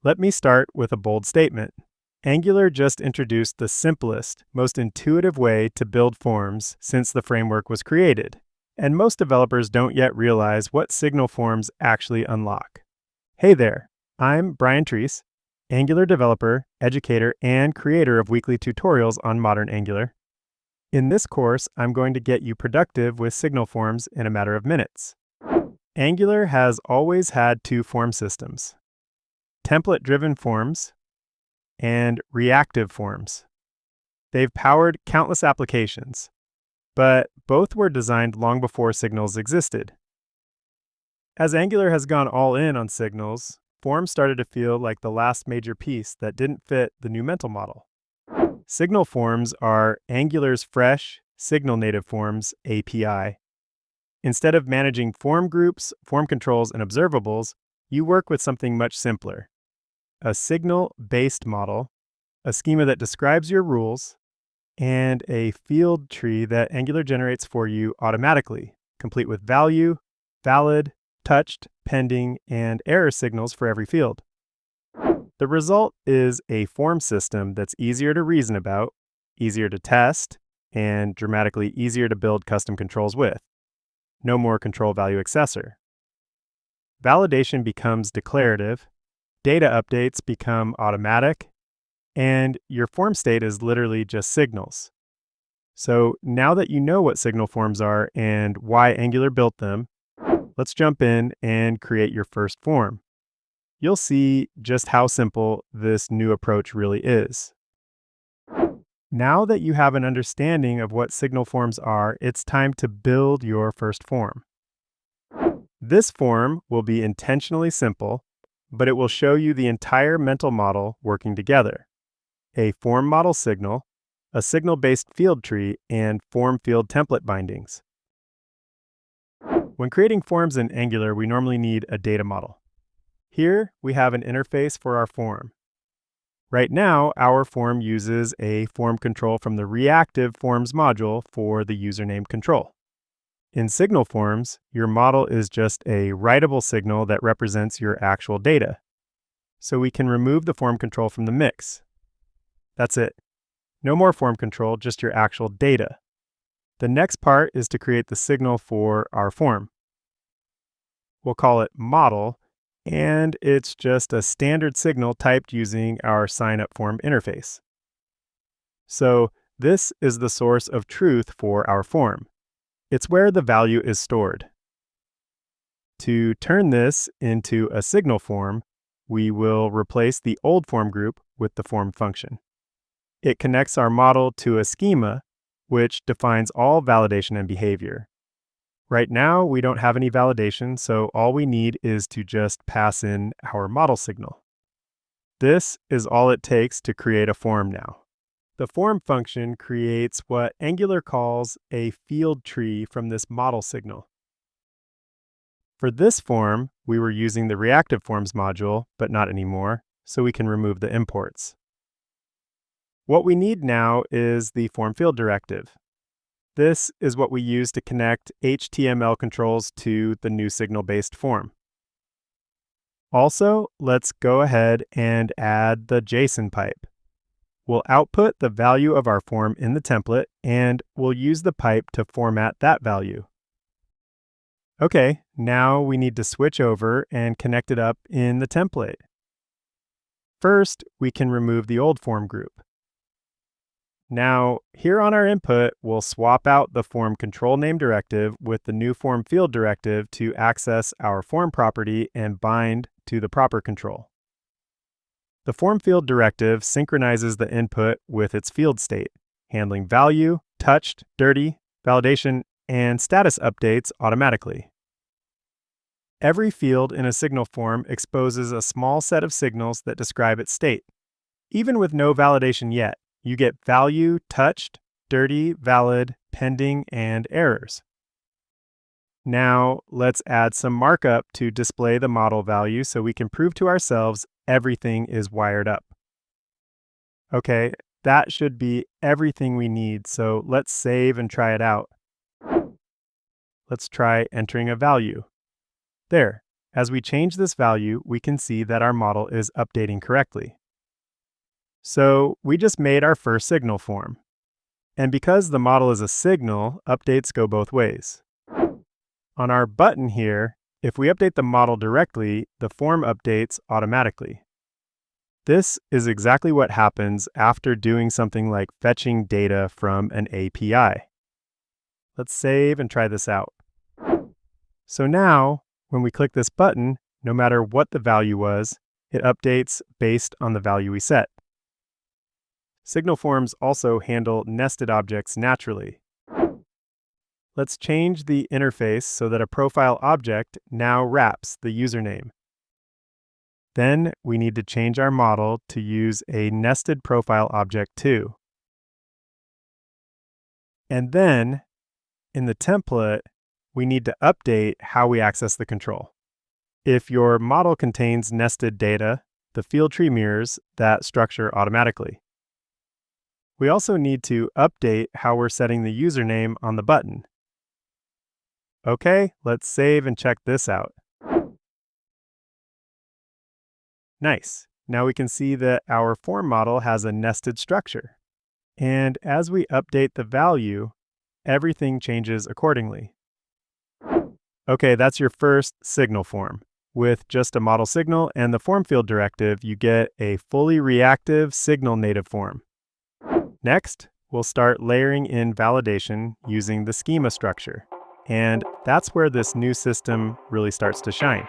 Let me start with a bold statement. Angular just introduced the simplest, most intuitive way to build forms since the framework was created, and most developers don't yet realize what signal forms actually unlock. Hey there, I'm Brian Treese, Angular developer, educator, and creator of weekly tutorials on modern Angular. In this course, I'm going to get you productive with signal forms in a matter of minutes. Angular has always had two form systems: template-driven forms and reactive forms. They've powered countless applications, but both were designed long before signals existed. As Angular has gone all in on signals, forms started to feel like the last major piece that didn't fit the new mental model. Signal forms are Angular's fresh, signal-native forms API. Instead of managing form groups, form controls, and observables, you work with something much simpler: a signal-based model, a schema that describes your rules, and a field tree that Angular generates for you automatically, complete with value, valid, touched, pending, and error signals for every field. The result is a form system that's easier to reason about, easier to test, and dramatically easier to build custom controls with. No more control value accessor. Validation becomes declarative, data updates become automatic, and your form state is literally just signals. So now that you know what signal forms are and why Angular built them, let's jump in and create your first form. You'll see just how simple this new approach really is. Now that you have an understanding of what signal forms are, it's time to build your first form. This form will be intentionally simple, but it will show you the entire mental model working together: a form model signal, a signal-based field tree, and FormField template bindings. When creating forms in Angular, we normally need a data model. Here, we have an interface for our form. Right now, our form uses a form control from the reactive forms module for the username control. In signal forms, your model is just a writable signal that represents your actual data. So we can remove the form control from the mix. That's it. No more form control, just your actual data. The next part is to create the signal for our form. We'll call it model, and it's just a standard signal typed using our sign-up form interface. So this is the source of truth for our form. It's where the value is stored. To turn this into a signal form, we will replace the old form group with the form function. It connects our model to a schema, which defines all validation and behavior. Right now, we don't have any validation, so all we need is to just pass in our model signal. This is all it takes to create a form now. The form function creates what Angular calls a field tree from this model signal. For this form, we were using the reactive forms module, but not anymore, so we can remove the imports. What we need now is the FormField directive. This is what we use to connect HTML controls to the new signal-based form. Also, let's go ahead and add the JSON pipe. We'll output the value of our form in the template, and we'll use the pipe to format that value. Okay, now we need to switch over and connect it up in the template. First, we can remove the old form group. Now, here on our input, we'll swap out the form control name directive with the new FormField directive to access our form property and bind to the proper control. The FormField directive synchronizes the input with its field state, handling value, touched, dirty, validation, and status updates automatically. Every field in a signal form exposes a small set of signals that describe its state. Even with no validation yet, you get value, touched, dirty, valid, pending, and errors. Now, let's add some markup to display the model value so we can prove to ourselves everything is wired up. Okay, that should be everything we need, so let's save and try it out. Let's try entering a value. There, As we change this value, we can see that our model is updating correctly. So we just made our first signal form. And because the model is a signal, updates go both ways. On our button here, if we update the model directly, the form updates automatically. This is exactly what happens after doing something like fetching data from an API. Let's save and try this out. So now, when we click this button, no matter what the value was, it updates based on the value we set. Signal forms also handle nested objects naturally. Let's change the interface so that a profile object now wraps the username. Then we need to change our model to use a nested profile object too. And then, in the template, we need to update how we access the control. If your model contains nested data, the field tree mirrors that structure automatically. We also need to update how we're setting the username on the button. Okay, let's save and check this out. Nice. Now we can see that our form model has a nested structure. And as we update the value, everything changes accordingly. Okay, that's your first signal form. With just a model signal and the FormField directive, you get a fully reactive signal native form. Next, we'll start layering in validation using the schema structure. And that's where this new system really starts to shine.